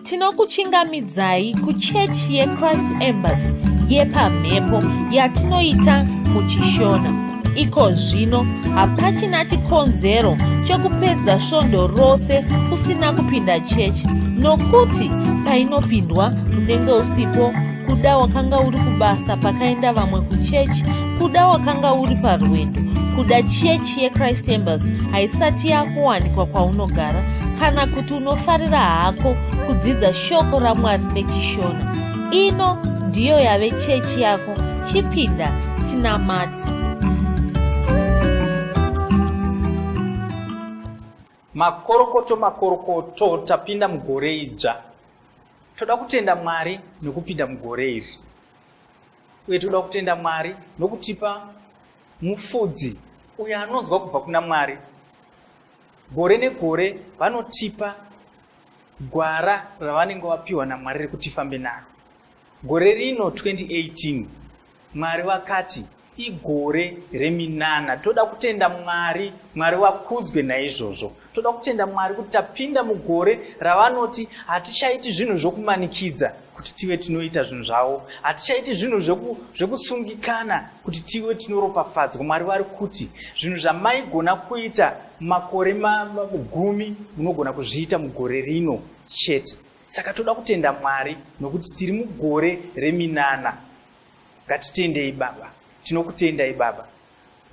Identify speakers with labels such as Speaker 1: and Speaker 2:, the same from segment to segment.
Speaker 1: Tinokuchingamidzai kuchechi yeChrist Embassy yepamhepo yatinoita muchishona. Iko zvino hapachina chikonzero chokupedza svondo rose usina kupinda chechi, nokuti painopindwa unenge usipo, kuda wakanga uri kubasa pakaenda vamwe kuchechi, kuda wakanga uri parwendo, kuda chechi yeChrist Embassy haisati yakuwanikwa kwaunogara, kana kuti unofarira hako kudzidza shoko raMwari nechishona. Ino ndiyo yave chechi yako. Chipinda tinamati.
Speaker 2: Makorokoto tapinda mugore idzva. Toda kutenda Mwari nokupinda mugore iri. Uye toda kutenda Mwari nokutipa mufudzi uyo anonzwa kubva kuna Mwari. Gore negore vanotipa gwara ravanenge vapiwa naMwari rekuti fambe naro. Gore rino 2018 Mwari vakati igore reminana. Toda kutenda Mwari, Mwari wakudzwe naizvozvo. Toda kutenda Mwari kuti tapinda mugore ravanoti hatichaiti zvinhu zvokumanikidza kuti tive tinoita zvinhu zvavo, hatichaiti zvinhu zvekusungikana kuti tive tinoropafadzwa. Mwari vari kuti zvinhu zvamaigona kuita makore 10 munogona kuzviita mugore rino chete. Saka toda kutenda Mwari nokuti tiri mugore reminana. Ngatitendei Baba. Tinokutendai Baba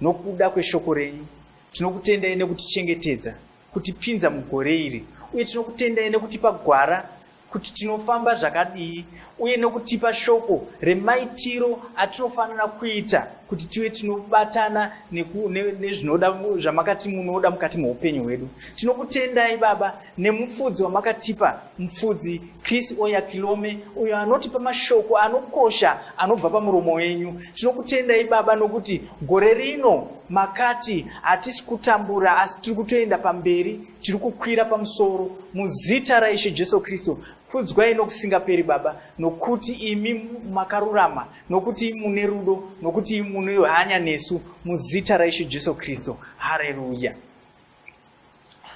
Speaker 2: nokuda kweshoko renyu. Tinokutendai nekutichengetedza, kutipinza mugore iri. Uye tinokutendai nekutipa gwara kuti tinofamba zvakadii, uye nekutipa shoko remaitiro atinofanira kuita kuti tive tinobatana nezvinoda zvamakati munoda mukati muupenyu hwedu. Tinokutendai Baba nemufudzi wamakatipa, mufudzi Chris Oyakhilome, uyo anotipa mashoko anokosha anobva pamuromo wenyu. Tinokutendai Baba nokuti gore rino makati hatisi kutambura asi tiri kutoenda pamberi, tiri kukwira pamusoro muzita raIshe Jesu Kristu. Kudzwai nokusingaperi Baba, nokuti imi makarurama, nokuti mune rudo, nokuti mune hanya nesu muzita raIshe Jesu Kristu. Haleluya.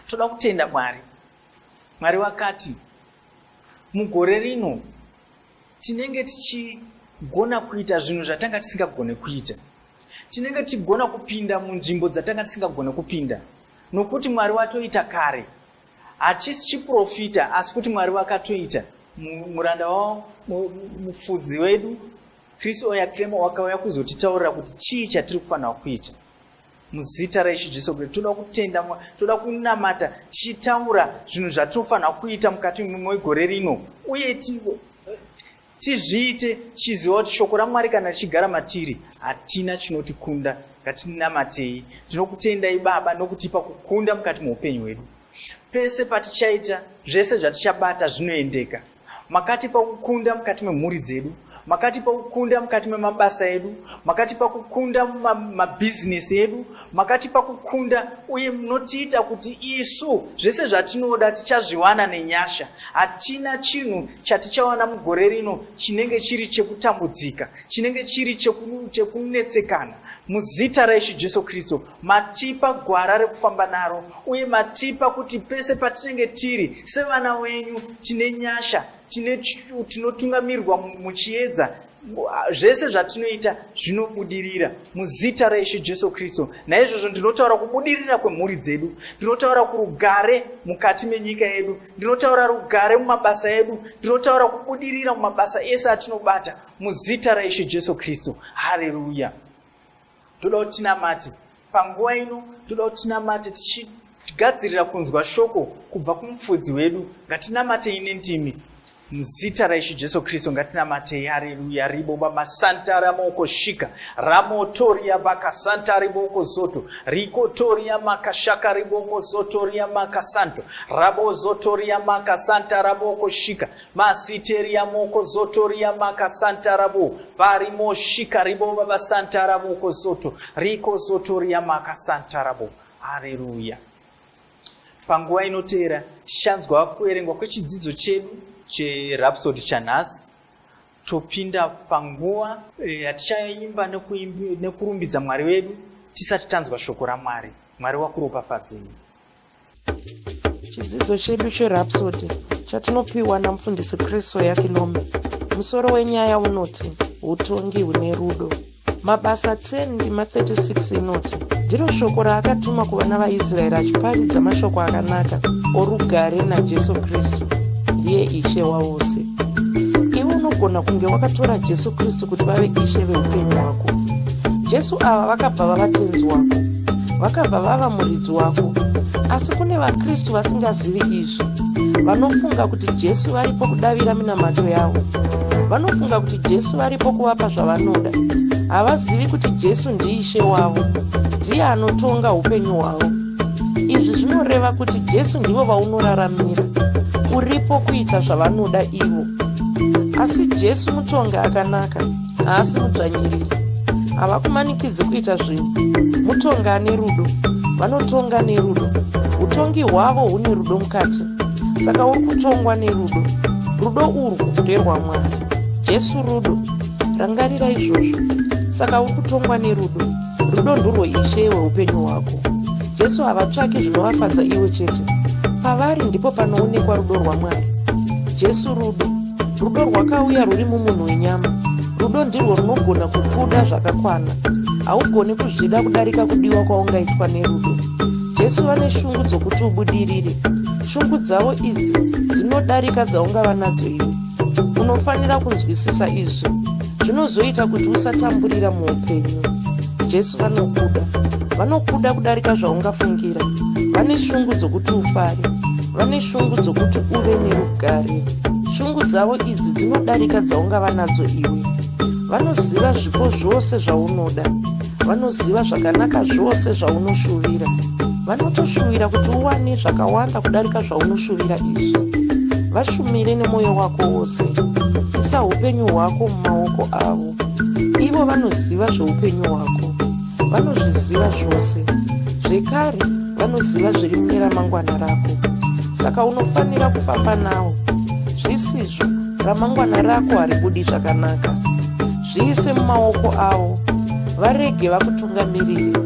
Speaker 2: Toda kutenda Mwari. Mwari wakati mugore rino tinenge tichigona kuita zvinhu zvatanga tisingagone kuita. Tinenge tichigona kupinda munzvimbo dzatanga tisingagone kupinda, nokuti Mwari watoita kare. Hachisi chiprofita asi kuti Mwari wakatoita. Muranda wao mufudzi wedu Chris Oyakhilome wakauya kuzotitaurira kuti chii chatiri kufanira kuita muzita raIshe Jesu Kristu. Toda kutenda, toda kunamata tichitaura zvinhu zvatinofanira kuita mukati megore rino, uye tizviite tichiziva kuti shoko raMwari kana richigara matiri hatina chinotikunda. Ngatinamatei. Tinokutendai Baba nokutipa kukunda mukati muupenyu hwedu. Pese patichaita, zvese zvatichabata zvinoendeka. Makatipa kukunda mukati memhuri dzedu, makatipa kukunda mukati memabasa edu, makatipa kukunda mumabhizinesi edu, makatipa kukunda, uye munotiita kuti isu zvese zvatinoda tichazviwana nenyasha. Hatina chinhu chatichawana mugore rino chinenge chiri chekutambudzika, chinenge chiri chekunetsekana. Muzita raIshe Jesu Kristu matipa gwara rekufamba naro, uye matipa kuti pese patinenge tiri sevana wenyu tine nyasha, tinotungamirirwa muchiedza. Zvese zvatinoita zvinobudirira muzita raIshe Jesu Kristu. Naizvozvo ndinotaura kubudirira kwemhuri dzedu, ndinotaura kurugare mukati menyika yedu, ndinotaura rugare mumabasa edu, ndinotaura kubudirira mumabasa ese atinobata muzita raIshe Jesu Kristu. Haleluya. Toda kuti tinamate panguva ino, toda kuti tinamate tichigadzirira kunzwa shoko kubva kumufudzi wedu. Ngatinamatei nendimi muzita raIshe Jesu Kristu. Ngatinamatei. Haleluya. Ribo baba santa ramoko shika ramotoria baka santa riboko zoto rikotoria makashaka riboko zotoria makasanto rabo zotoria makasanta raboko shika masiteria moko zotoria makasanta rabo parimo shika ribo baba santa raboko zoto riko zotoria makasanta rabo. Haleluya. Panguva inotera tichanzwa kuerengwa kwechidzidzo chedu cherhapsodi chanhasi. Topinda panguva yatichaimba nekurumbidza Mwari wedu tisati tanzwa shoko raMwari. Mwari wakuropafadzei.
Speaker 3: Chidzidzo chedu cherhapsody chatinopiwa namufundisi Kristo Yakinome. Musoro wenyaya unoti utongi hune rudo. Mabasa 10 ndima 36 inoti ndiro shoko raakatuma kuvana vaIsraeri achiparidza mashoko akanaka orugare naJesu Kristu ndiye ishe wavose. Iwe unogona kunge wakatora Jesu Kristu kuti vave ishe veupenyu hwako. Jesu ava vakabva vava tenzi wako, vakabva vava muridzi wako. Asi kune vaKristu vasingazivi izvi. Vanofunga kuti Jesu varipo kudavira minamato yavo. Vanofunga kuti Jesu varipo kuvapa zvavanoda. Havazivi kuti Jesu ndiye ishe wavo, ndiye anotonga upenyu hwavo. Izvi zvinoreva kuti Jesu ndivo vaunoraramira, uripo kuita zvavanoda ivo. Asi Jesu mutonga akanaka, haasi mudzvanyiriri. Havakumanikidzi kuita zvinhu. Mutonga ane rudo, vanotonga nerudo. Utongi hwavo hune rudo mukati. Saka uri kutongwa nerudo. Rudo urwu nderwaMwari. Jesu rudo. Rangarira izvozvo. Saka uri kutongwa nerudo. Rudo ndirwo ishe weupenyu hwako. Jesu havatsvaki zvinovafadza iwe chete. Pavari ndipo panoonekwa rudo rwaMwari. Jesu rudo. Rudo rwakauya rwuri mumunhu wenyama. Rudo ndirwo runogona kukuda zvakakwana. Haugoni kuzvida kudarika kudiwa kwaungaitwa nerudo. Jesu vane shungu dzokuti ubudirire. Shungu dzavo idzi dzinodarika dzaungava nadzo iwe. Unofanira kunzwisisa izvi. Zvinozoita kuti usatamburira muupenyu. Jesu vanokuda. Vanokuda kudarika zvaungafungira. Vane shungu dzokuti ufare. Vane shungu dzokuti uve nerugare. Shungu dzavo idzi dzinodarika dzaungava nadzo iwe. Vanoziva zvipo zvose zvaunoda. Vanoziva zvakanaka zvose zvaunoshuvira. Vanotoshuvira kuti uwane zvakawanda kudarika zvaunoshuvira izvi. Vashumire nemwoyo wako wose. Isa upenyu hwako mumaoko avo. Ivo vanoziva zveupenyu hwako. Vanozviziva zvose. Zvekare vanoziva zviri mune ramangwana rako. Saka unofanira kufamba navo. Zvisizvo ramangwana rako haribudi zvakanaka. Zviise mumaoko avo. Varege vakutungamirire.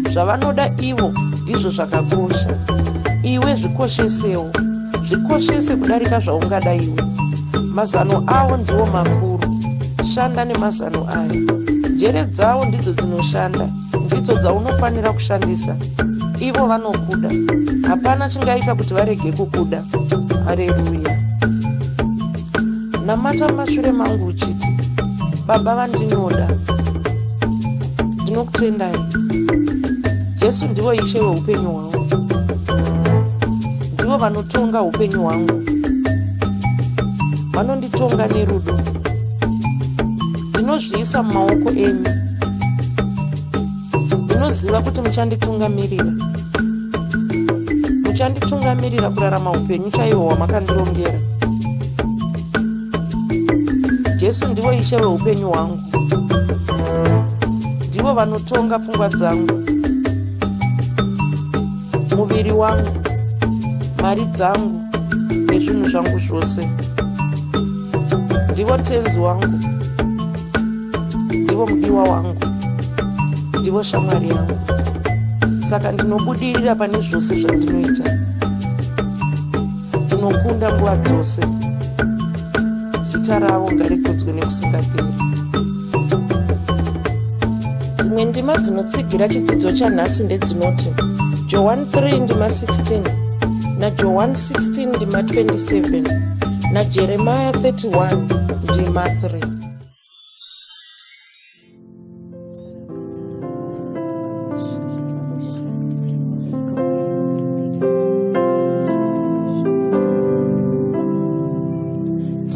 Speaker 3: Zvavanoda ivo ndizvo zvakakosha. Iwe zvikoshesewo. Zvikoshese kudarika zvaungada iwe. Mazano avo ndiwo makuru. Shanda nemazano aya. Njere dzavo ndidzo dzinoshanda. Ndidzo dzaunofanira kushandisa. Ivo vanokuda. Hapana chingaita kuti varege kukuda. Haleluya. Namata mashure mangu uchiti, Baba vandinoda. Ndinokutendai. Jesu ndivo ishe weupenyu hwangu. Ndivo vanotonga upenyu hwangu. Vanonditonga nerudo. Ndinozviisa mumaoko enyu. Ndinoziva kuti muchanditungamirira. Muchanditungamirira kurarama upenyu chaiwo hwamakandirongera. Jesu ndivo ishe weupenyu hwangu. Ndivo vanotonga pfungwa dzangu, muviri wangu, mari dzangu nezvinhu zvangu zvose. Ndivo tenzi wangu. Ndivo mudiwa wangu. Ndivo shamwari yangu. Saka ndinobudirira pane zvose zvandinoita. Ndinokunda nguva dzose. Zita ravo ngarikudzwe nekusingaperi. Dzimwe ndima dzinotsigira chidzidzo chanhasi ndedzinoti John 3 ndima 16 naJohn 16 ndima 27 naJeremiah 31 ndima 3.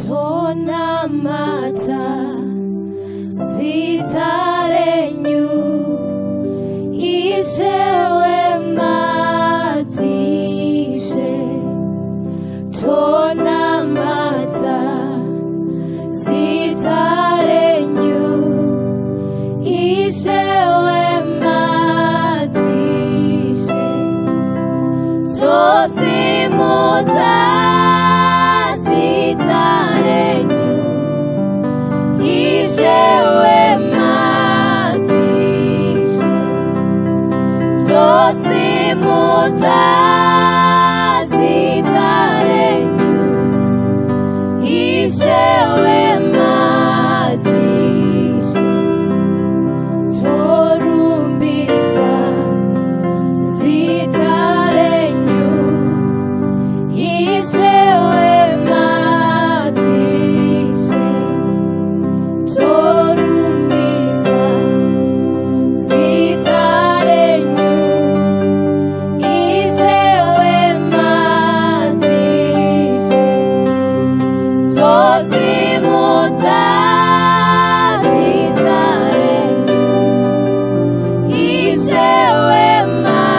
Speaker 4: Tonamata zita renyu ishe wemadzishe. Tonamata zita renyu ishe wemadzishe. Tosimudza zita renyu ishe wemadzishe. tosimudza zita renyu, Ishe wemadziso.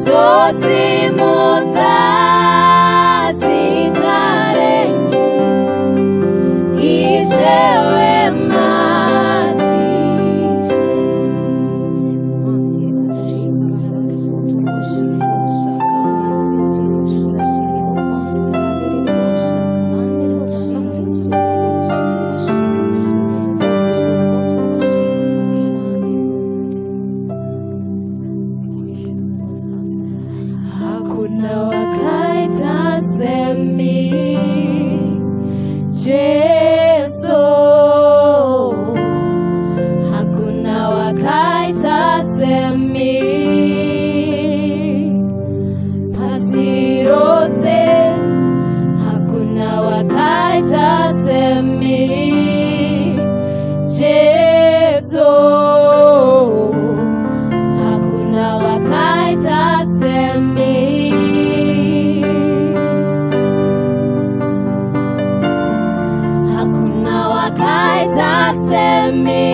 Speaker 4: Tosimudza zita renyu, Ishe hakuna wakaita semi Jesu, hakuna wakaita semi pasi rose, hakuna wakaita semi Jesu, hakuna wakaita semi. Hakuna wakaita semi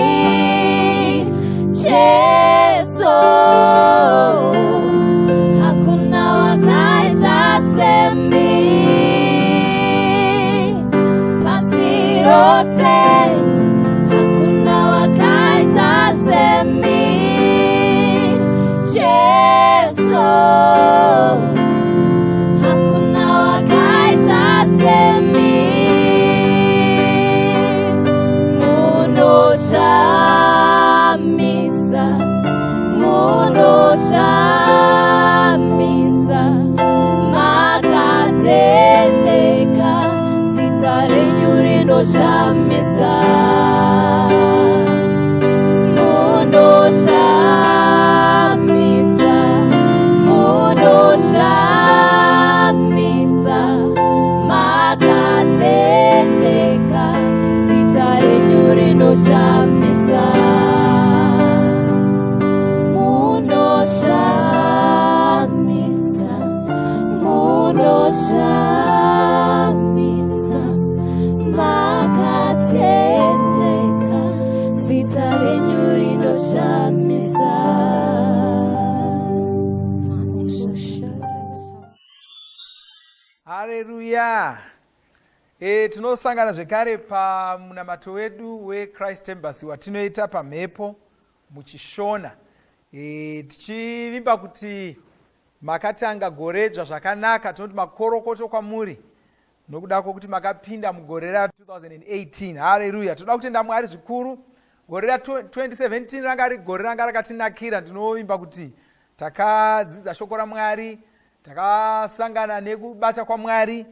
Speaker 4: Jesu, hakuna wakaita semi pasi rose, hakuna wakaita semi Jesu, hakuna wakaita semi. Munoshamisa, munoshamisa, makatendeka, zita renyu rinoshamisa. Munoshamisa, munoshamisa, makatendeka, zita renyu rinoshamisa. Munoshamisa, munoshamisa, makatendeka, zita renyu rinoshamisa.
Speaker 5: Haleluya. Tinosangana zvekare pamunamato wedu weChrist Embassy watinoita pamhepo muchishona. Tichivimba kuti makatanga goredzva zvakanaka, tinoti makorokoto kwamuri nokuda kwokuti makapinda mugore ra2018. Haleluya. Toda kutenda Mwari zvikuru. Gore ra2017 ranga riri gore ranga rakatinakira. Ndinovimba kuti takadzidza shoko raMwari, takasangana nekubata kwaMwari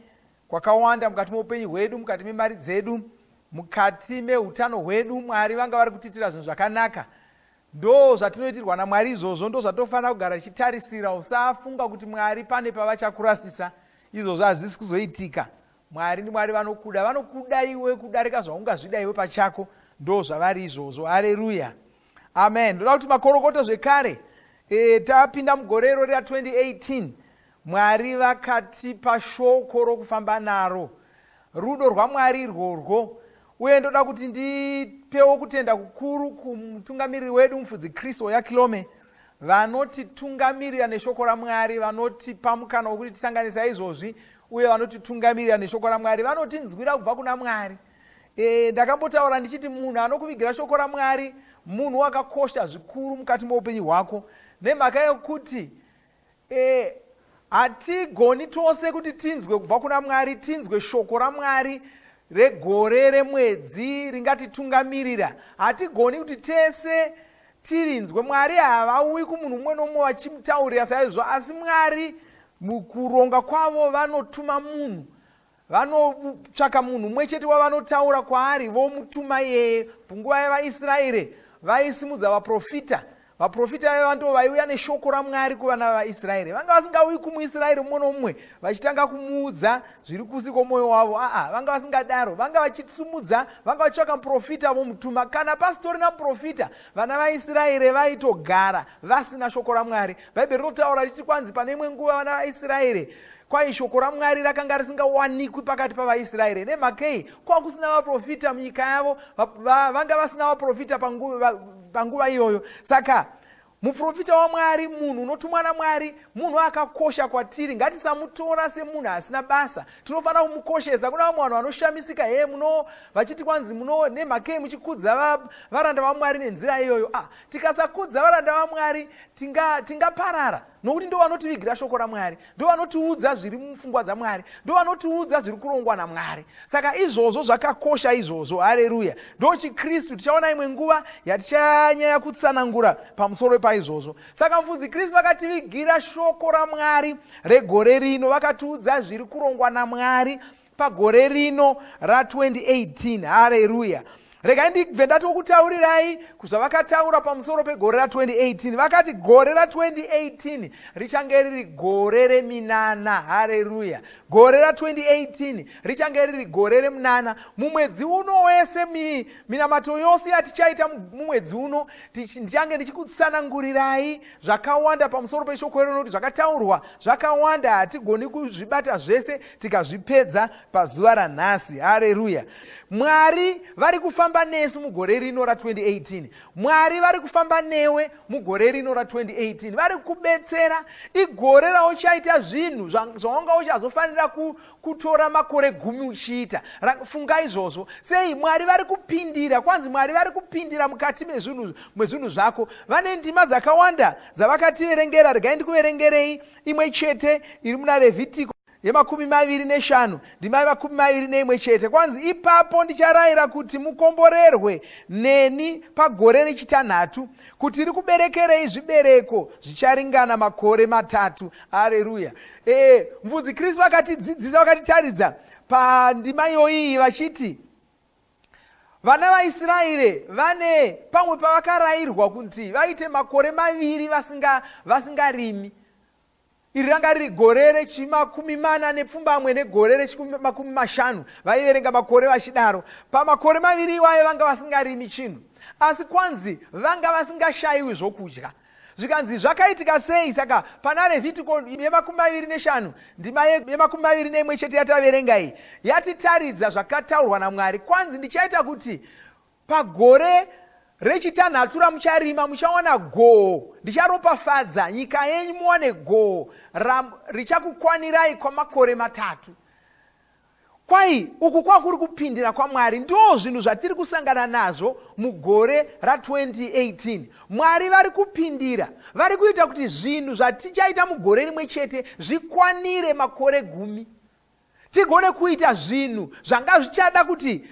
Speaker 5: kwakawanda mukati meupenyu hwedu, mukati memari dzedu, mukati meutano hwedu. Mwari vanga vari kutiitira zvinhu zvakanaka. Ndo zvatinoitirwa naMwari izvozvo, ndo zvatofanira kugara chitarisira. Usafunga kuti Mwari pane pavachakurasisa. Izvozvo hazvisi kuzoitika. Mwari ndiMwari vanokuda, vanokuda iwe kudarika zvaungazvida iwe pachako. Ndo zvavari izvozvo. Haleluya, amen. Ndoda kuti makorokoto zvekare, tapinda mugore iro ra2018, Mwari vakatipa shoko rokufamba naro, rudo rwaMwari irworwo. Uye ndoda kuti ndipewo kutenda kukuru kumutungamiriri wedu mufudzi Kristo yaKilome, vanotitungamirira neshoko raMwari, vanotipa mukana wokuti tisanganisa izvozvi, uye vanotitungamirira neshoko raMwari, vanotinzwira kubva kuna Mwari. Ndakambotaura ndichiti munhu anokuvigira shoko raMwari munhu wakakosha zvikuru mukati meupenyu hwako, nemhaka yokuti hatigoni tose kuti tinzwe kubva kuna Mwari, tinzwe shoko raMwari regore remwedzi ringatitungamirira. Hatigoni kuti tese tirinzwe. Mwari havauyi kumunhu umwe nomumwe vachimutaurira saizvo, asi Mwari mukuronga kwavo vanotuma munhu, vanotsvaka munhu umwe chete wavanotaura kwaari, vomutuma iyeye. Punguva yevaIsraeri vaisimudza vaprofita. Vaprofita vaiva ndo vaiuya neshoko raMwari kuvana vaIsraeri. Vanga vasingauyi kumuIsraeri mumwe nomumwe vachitanga kumuudza zviri kusi kwomwoyo wavo. Vanga vasingadaro. Vanga vachitsumudza, vanga vachitsvaka muprofita vomutuma. Kana pasitorina muprofita, vana vaIsraeri vaitogara vasina shoko raMwari. Bhaibheri rinotaura richiti kwanzi pane imwe nguva vana vaIsraeri kwai shoko raMwari rakanga risingawanikwi pakati pavaIsraeri. Nemhakei kwakusina vaprofita munyika yavo, vanga vasina vaprofita panguva iyoyo. Saka muprofita waMwari, munhu unotumwa naMwari, munhu akakosha kwatiri. Ngatisamutora semunhu asina basa. Tinofanira kumukoshesa. Kuna vamwe vanhu vanoshamisika, vachiti kwanzi nemhakei muchikudza varanda vaMwari nenzira iyoyo. Tikasakudza varanda vaMwari tingaparara. Nokuti ndo vanotivigira shoko raMwari, ndo vanotiudza zviri mupfungwa dzaMwari, ndo vanotiudza zviri kurongwa naMwari. Saka izvozvo zvakakosha izvozvo. Haleluya. Ndo chiKristu. Tichaona imwe nguva yatichanyanya kutsanangura pamusoro paizvozvo. Saka mufudzi Kristu vakativigira shoko raMwari regore rino, vakatiudza zviri kurongwa naMwari pagore rino ra2018. Haleluya. Regai ndibve ndatokutaurirai kuzvavakataura pamusoro pegore ra2018. Vakati gore ra2018 richange riri gore reminana. Haleluya. Gore ra2018 richange riri gore reminana. Mumwedzi uno wese, minamato yose yatichaita mumwedzi uno, ndichange ndichikutsanangurirai zvakawanda pamusoro peshoko rino, nokuti zvakataurwa zvakawanda, hatigoni kuzvibata zvese tikazvipedza pazuva ranhasi. Haleluya. Mwari vari kufamba nesu mugore rino ra2018. Mwari vari kufamba newe mugore rino ra2018. Vari kubetsera. Igore rauchaita zvinhu zvawanga uchazofanira kutora makore 10 uchiita. Funga izvozvo. Sei Mwari vari kupindira. Kwanzi Mwari vari kupindira mukati mezvinhu zvako. Vane ndima dzakawanda dzavakativerengera. Regai ndikuverengerei imwe chete iri muna Levhitiko ye25, ndima ye21 chete. Kwanzi ipapo ndicharayira kuti mukomborerwe neni pagore rechitanhatu, kuti rikuberekerei zvibereko zvicharingana makore 3. Haleluya. Mufudzi Kristu vakatidzidzisa, vakatitaridza pandima iyoyi vachiti vana vaIsraeri vane pamwe pavakarayirwa kuti vaite makore 2 vasingarimi. Iri ranga riri gore rechi40 negore rechi50. Vaiverenga makore vachidaro. Pamakore 2 iwayo vanga vasingarimi chinhu. Asi kwanzi vanga vasingashayiwi zvokudya. Zvikanzi zvakaitika sei? Saka pana Levhitiko ye25, ndima ye21 chete yataverenga iyi, yatitaridza zvakataurwa naMwari. Kwanzi ndichaita kuti pagore rechitanhatu ramucharima muchawana gohwo. Ndicharopafadza nyika yenyu muwane gohwo richakukwanirai kwamakore 3. Kwai uku kwakuri kupindira kwaMwari. Ndo zvinhu zvatiri kusangana nazvo mugore ra2018. Mwari vari kupindira. Vari kuita kuti zvinhu zvatichaita mugore rimwe chete zvikwanire makore 10. Tigone kuita zvinhu zvanga zvichada kuti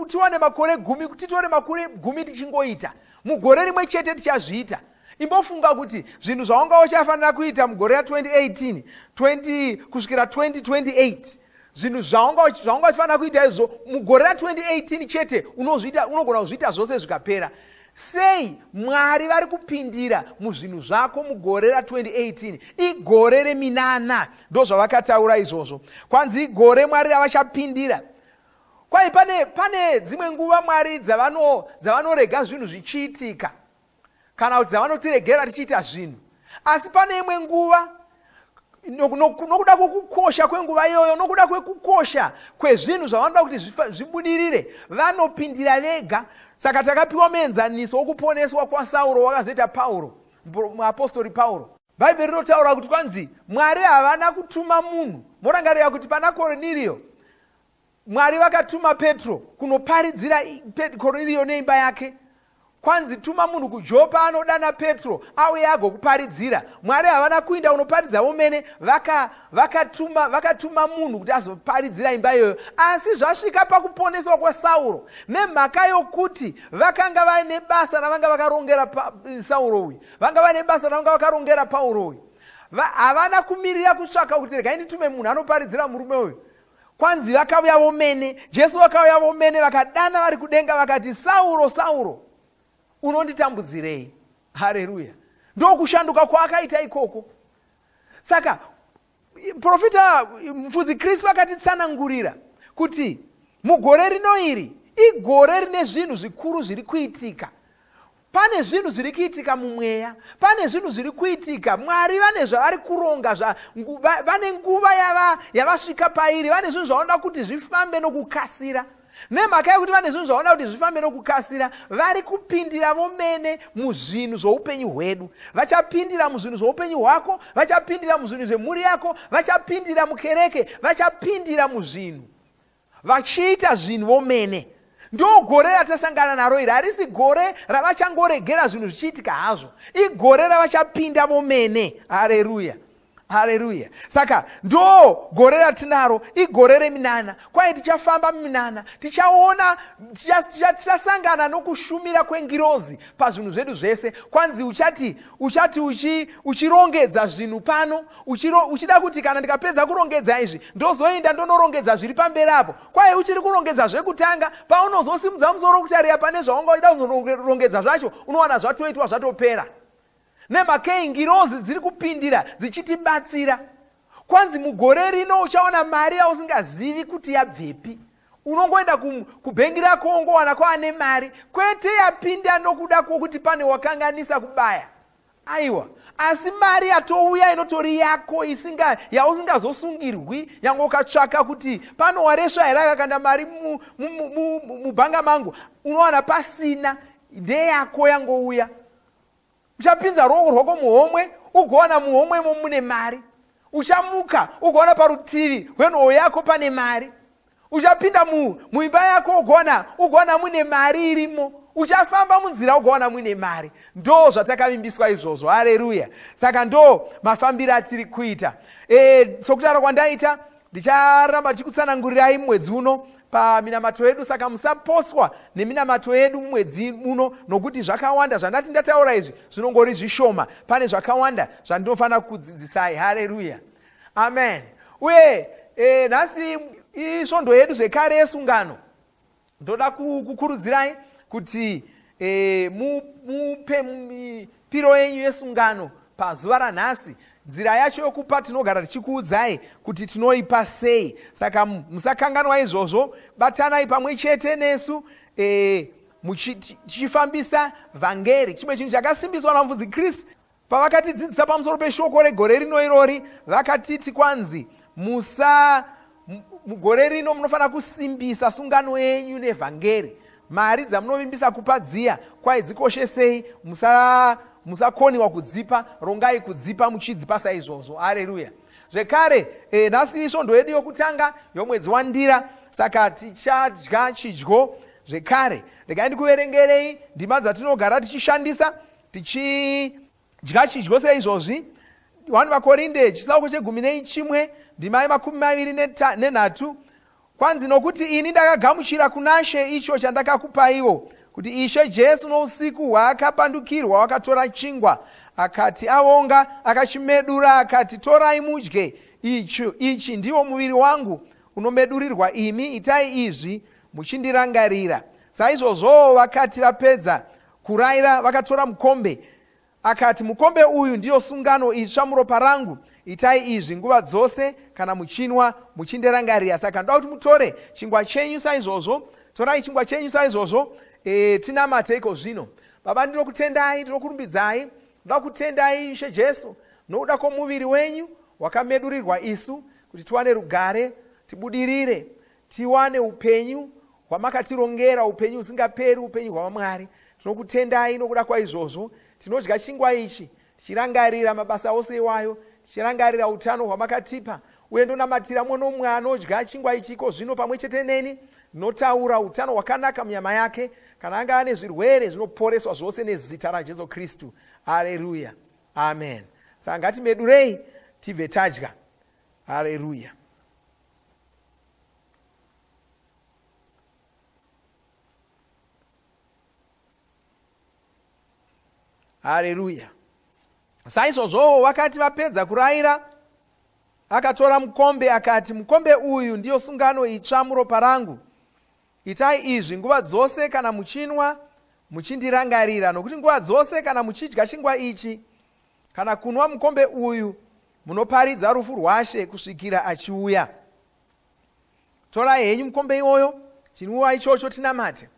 Speaker 5: tiwane makore 10, titore makore 10 tichingoita. Mugore rimwe chete tichazviita. Imbofunga kuti zvinhu zvawanga uchafanira kuita mugore ra2018 kusvikira 2028, zvinhu zvawanga uchifanira kuita izvo mugore ra2018 chete unogona kuzviita zvose zvikapera. Sei Mwari vari kupindira muzvinhu zvako mugore ra2018? Igore reminana. Ndo zvavakataura izvozvo. Kwanzi igore Mwari ravachapindira. Kwai pane dzimwe nguva Mwari dzavanorega zvinhu zvichiitika, kana kuti dzavanotiregera tichiita zvinhu. Asi pane imwe nguva, nokuda kwekukosha kwenguva iyoyo, nokuda kwekukosha kwezvinhu zvavanoda kuti zvibudirire, vanopindira vega. Saka takapiwa muenzaniso wokuponeswa kwaSauro wakazoita Pauro, muapostori Pauro. Bhaibheri rinotaura kuti kwanzi Mwari havana kutuma munhu. Morangarira kuti pana Koriniriyo, Mwari vakatuma Petro kunoparidzira Koriniriyo neimba yake. Kwanzi tuma munhu kuJopa anodana Petro auye agokuparidzira. Mwari havana kuinda unoparidza vomene, vakatuma munhu kuti azoparidzira imba iyoyo. Asi zvasvika pakuponeswa kwaSauro, nemhaka yokuti vakanga vaine basa ravanga vakarongera Sauro uyu, vanga vaine basa ravanga vakarongera Pauro uyu. Havana kumirira kutsvaka kuti regai nditume munhu anoparidzira murume uyu. Kwanzi vakauya vomene, Jesu vakauya vomene, vakadana vari kudenga vakati, Sauro, Sauro, unonditambudzirei? Haleluya. Ndo kushanduka kwaakaita ikoko. Saka profita mufudzi Kristu akatitsanangurira kuti mugore rino iri igore rine zvinhu zvikuru zviri kuitika. pane zvinhu zviri kuitika mumweya, pane zvinhu zviri kuitika. Mwari vane zvavari kuronga, vane nguva yavasvika pairi, vane zvinhu zvavanoda kuti zvifambe nokukasira. Nemhaka yekuti vane zvinhu zvavanoda kuti zvifambe nokukasira, vari kupindira vomene muzvinhu zvoupenyu hwedu. Vachapindira muzvinhu zvoupenyu hwako, vachapindira muzvinhu zvemhuri yako, vachapindira mukereke, vachapindira muzvinhu, vachiita zvinhu vomene. Ndo gore ratasangana naro iri. Harisi gore ravachangoregera zvinhu zvichiitika hazvo, igore ravachapinda vomene. Haleluya, haleluya. Saka ndo gore ratinaro, igore reminana. Kwai tichafamba muminana, tichaona, tichasangana nokushumira kwengirozi pazvinhu zvedu zvese. Kwanzi uchati uchirongedza zvinhu pano, uchida kuti kana ndikapedza kurongedza izvi ndozoenda ndonorongedza zviri pamberi apo. Kwai uchiri kurongedza zvekutanga, paunozosimudza musoro kutarira pane zvaungaida kuzorongedza zvacho, unowana zvatoitwa zvatopera. Nemakei ngirozi dziri kupindira dzichitibatsira. Kwanzi mugore rino uchaona mari yausingazivi kuti yabvepi. Unongoenda kubhengi rako ungowana ko ane mari, kwete yapinda nokuda kwokuti pane wakanganisa kubaya. Aiwa, asi mari yatouya inotori yako yausingazosungirwi, yange ukatsvaka kuti pano waresva here akakanda mari mubhanga mangu, unowana pasina, ndeyako yangouya. Uchapinza ruoko rwako muhomwe, ugowana muhomwemo mune mari. Uchamuka ugowana parutivi rwenhoo yako pane mari. Uchapinda muimba yako ugowana mune mari irimo. Uchafamba munzira ugowana mune mari. Ndo zvatakavimbiswa izvozvo. Haleluya. Saka ndo mafambiro atiri kuita. Sokutaura kwandaita, ndicharamba ndichikutsanangurirai mwedzi uno paminamato edu. Saka musaposwa neminamato edu mwedzi uno, nokuti zvakawanda zvandati ndataura izvi zvinongori zvishoma. Pane zvakawanda zvandinofanira kudzidzisai. Haleluya, amen. Uye nhasi isvondo yedu zvekare yesungano, ndoda kukurudzirai kuti mupe mipiro yenyu yesungano pazuva ranhasi. Nzira yacho yokupa tinogara tichikuudzai kuti tinoipa sei. Saka musakanganwa izvozvo, batanai pamwe chete nesu tichifambisa vhangeri. Chimwe chinhu chakasimbiswa namufudzi Chris pavakatidzidzisa pamusoro peshoko regore rino irori, vakatiti kwanzi mugore rino munofanira kusimbisa sungano yenyu nevhangeri. Mari dzamunovimbisa kupa dziya, kwai dzikoshesei, musakoniwa kudzipa, rongai kudzipa muchidzipa saizvozvo. Haleluya. Zvekare nhasi isvondo yedu yokutanga yomwedzi wandira, saka tichadya chidyo. Zvekare regai ndikuverengerei ndima dzatinogara tichishandisa tichidya chidyo seizvozvi. 1 Vakorinde chitsauko che11 ndima ye23. Kwanzi nokuti ini ndakagamuchira kuna She icho chandakakupaiwo, kuti Ishe Jesu nousiku hwaakapandukirwa wakatora chingwa, akati avonga, akachimedura, akati torai mudye, ichi ndiwo muviri wangu unomedurirwa imi, itai izvi muchindirangarira. Saizvozvo vakati vapedza kurayira, vakatora mukombe, akati mukombe uyu ndiyo sungano itsva muropa rangu, itai izvi nguva dzose kana muchinwa muchindirangarira. Saka ndoda kuti mutore chingwa chenyu saizvozvo. Torai chingwa chenyu saizvozvo. Tinamateiko zvino. Baba, ndinokutendai, ndinokurumbidzai, ndoda kutendai Ishe Jesu nokuda kwomuviri wenyu wakamedurirwa isu, kuti tiwane rugare, tibudirire, tiwane upenyu hwamakatirongera, upenyu usingaperi, upenyu hwaMwari. Tinokutendai nokuda kwaizvozvo. Tinodya chingwa ichi tichirangarira mabasa ose iwayo, tichirangarira utano hwamakatipa. Uye ndonamatira mumwe nomumwe anodya chingwa ichiko zvino pamwe chete neni, notaura utano hwakanaka munyama yake, kana anga ane zvirwere zvinoporeswa zvose nezita raJesu Kristu. Haleluya, amen. Saka ngatimedurei tibve tadya. Haleluya. Haleluya. Saizvozvo vakati vapedza kurayira, akatora mukombe akati, mukombe uyu ndiyo sungano itsva muropa rangu, itai izvi nguva dzose kana muchinwa muchindirangarira. Nokuti nguva dzose kana muchidya chingwa ichi kana kunwa mukombe uyu munoparidza rufu rwaShe kusvikira achiuya. Torai henyu mukombe iwoyo, chinwiwa ichocho tinamate.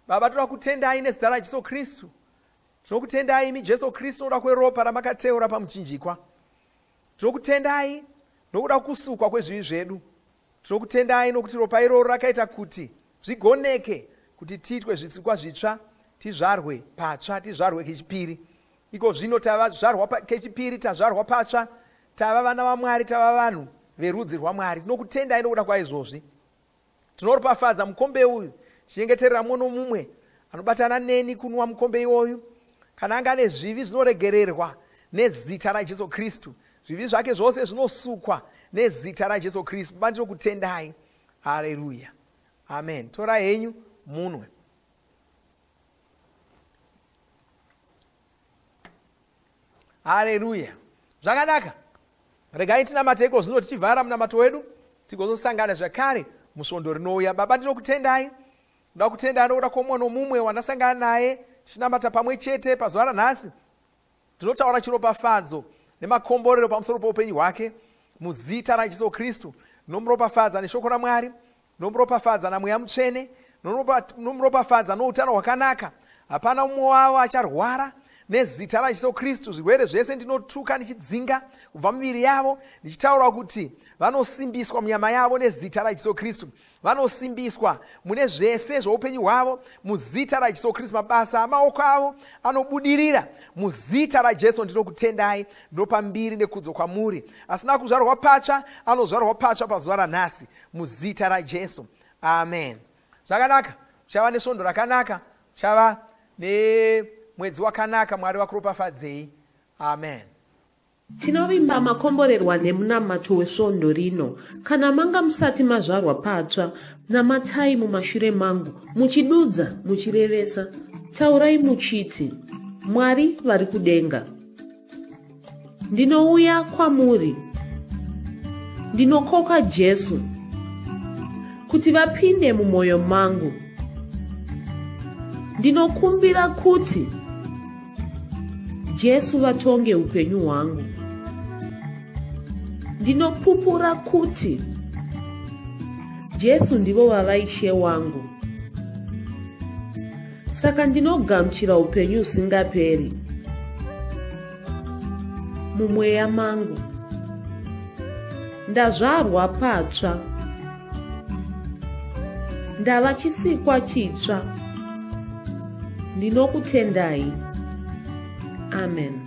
Speaker 5: Baba, toda kutendai nezita raJesu Kristu Tinokutendai imi Jesu Kristu nokuda kweropa ramakateura pamuchinjikwa. Tinokutendai nokuda kusukwa kwezvivi zvedu. Tinokutendai nokuti ropa iroro rakaita kuti zvigoneke kuti tiitwe zvisikwa zvitsva, tizvarwe patsva, tizvarwe kechipiri. Iko zvino tavazvarwa kechipiri, tazvarwa patsva, tava vana vaMwari, tava vanhu verudzi rwaMwari. Tinokutendai nokuda kwaizvozvi. Tinoropafadza mukombe uyu, tichengeterera mumwe nomumwe anobatana neni kunwa mukombe iwoyu. Kana anga ane zvivi zvinoregererwa nezita raJesu Kristu. Zvivi zvake zvose zvinosukwa nezita raJesu Kristu. Baba ndinokutendai. Haleluya. Amen. Tora henyu munwe. Haleluya. Zvakanaka. Regai tinamate zvino tichivhara munamato wedu tigozosangana zvakare musvondo rinouya. Baba ndinokutendai. Ndoda kutendai nokuda kwomumwe nomumwe wandasangana naye tinamata pamwe chete pazuva ranhasi. Tinotaura chiropafadzo nemakomborero pamusoro poupenyu hwake muzita raJesu Kristu. Nomuropafadza neshoko raMwari, nomuropafadza namweya mutsvene, nomuropafadza noutano hwakanaka. Hapana mumwe wavo acharwara nezita raJesu Kristu. Zvirwere zvese ndinotuka ndichidzinga kubva mumiviri yavo, ndichitaura kuti vanosimbiswa munyama yavo nezita raJesu Kristu. Vanosimbiswa mune zvese zvoupenyu hwavo muzita raJesu Kristu. Mabasa amaoko avo anobudirira muzita raJesu. Ndinokutendai, ndopa mbiri nekudzo kwamuri. Asina kuzvarwa patsva anozvarwa patsva pazuva ranhasi muzita raJesu. Amen. Zvakanaka. Uchava nesvondo rakanaka, uchava nemwedzi wakanaka. Mwari vakuropafadzei. Amen.
Speaker 1: Tinovimba makomborerwa nemunamato wesvondo rino. Kana manga musati mazvarwa patsva, namatai mumashure mangu, muchidudza, muchirevesa. Taurai muchiti, Mwari vari kudenga, ndinouya kwamuri, ndinokoka Jesu kuti vapinde mumwoyo mangu. Ndinokumbira kuti Jesu vatonge upenyu hwangu. Ndinopupura kuti Jesu ndivo vavaishe wangu. Saka ndinogamuchira upenyu usingaperi mumweya mangu. Ndazvarwa patsva, ndava chisikwa chitsva. Ndinokutendai. Amen.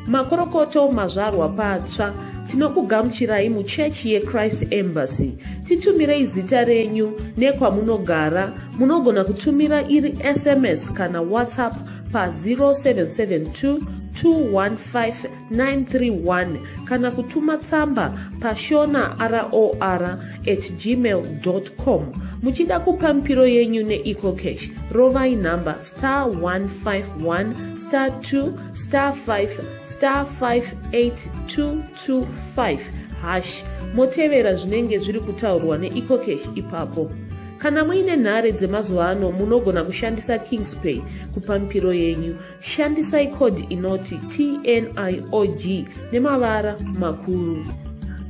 Speaker 1: Makorokoto mazvarwa patsva, tinokugamuchirai muchechi yeChrist Embassy. Titumirei zita renyu nekwamunogara. Munogona kutumira iri SMS kana WhatsApp pa 0772 215 kana kutuma tsamba pa shona@gmail.com. Muchida kupa mpiro yenyu neEcocash, rovai namba *151*2*5*58225# motevera zvinenge zviri kutaurwa neEcocash ipapo. Kana muine nhare dzemazuva ano munogona kushandisa KingsPay kupa mpiro yenyu. Shandisai kodi inoti TNIOG nemavara makuru.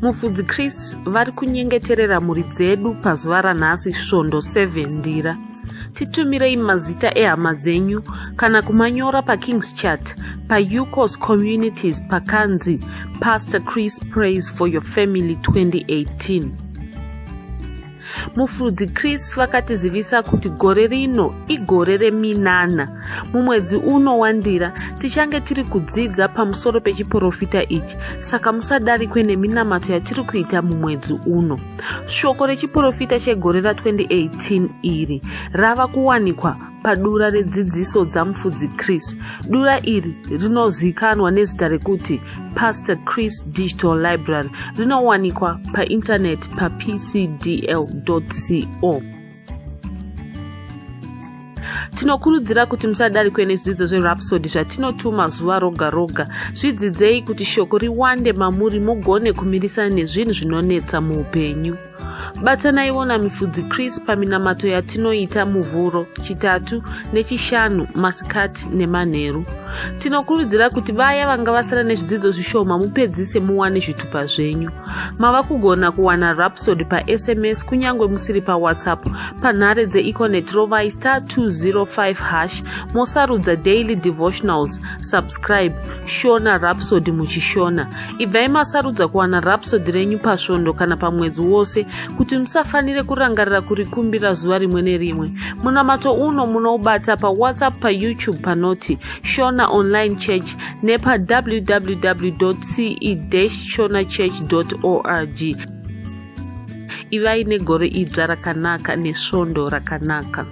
Speaker 1: Mufudzi Chris vari kunyengeterera mhuri dzedu pazuva ranhasi svondo 7 ndira. Titumirei mazita ehama dzenyu kana kumanyora paKings Chat paUCOS Communities pakanzi Pastor Chris Prays for Your Family 2018. Mufudzi Chris vakatizivisa kuti gore rino igore reminana. Mumwedzi uno wandira tichange tiri kudzidza pamusoro pechiprofita ichi, saka musadarikwe neminamato yatiri kuita mumwedzi uno. Shoko rechiprofita chegore ra2018 iri rava kuwanikwa padura redzidziso dzamufudzi Chris. Dura iri rinozikanwa nezita rekuti Pastor Chris Digital Library. Rinowanikwa painternet pa pcdl.co. Tinokurudzira kuti musadarikwe nezvidzidzo zveRhapsody zvatinotuma zuva roga roga. Zvidzidzei kuti shoko riwande mamuri mugone kumirisana nezvinhu zvinonetsa muupenyu. batanaiwo namifudzi Chris paminamato yatinoita muvhuro, chitatu nechishanu masikati nemanheru. Tinokurudzira kuti vaya vanga vasara nezvidzidzo zvishoma mupedzise muwane zvitupa zvenyu. Mava kugona kuwana Rhapsody paSMS kunyangwe musiri paWhatsApp panhare dzeEconet rovai *205# mosarudza Daily Devotionals. Subscribe Shona Rhapsody muchishona. Ibvai masarudza kuwana Rhapsody renyu pasvondo kana pamwedzi wose kuti musafanire kurangarira kurikumbira zuva rimwe nerimwe. Munamato uno munoubata paWhatsApp, paYouTube panoti Shona Online Church nepa www.ce-shonachurch.org. Ivai negore idzva rakanaka nesvondo rakanaka.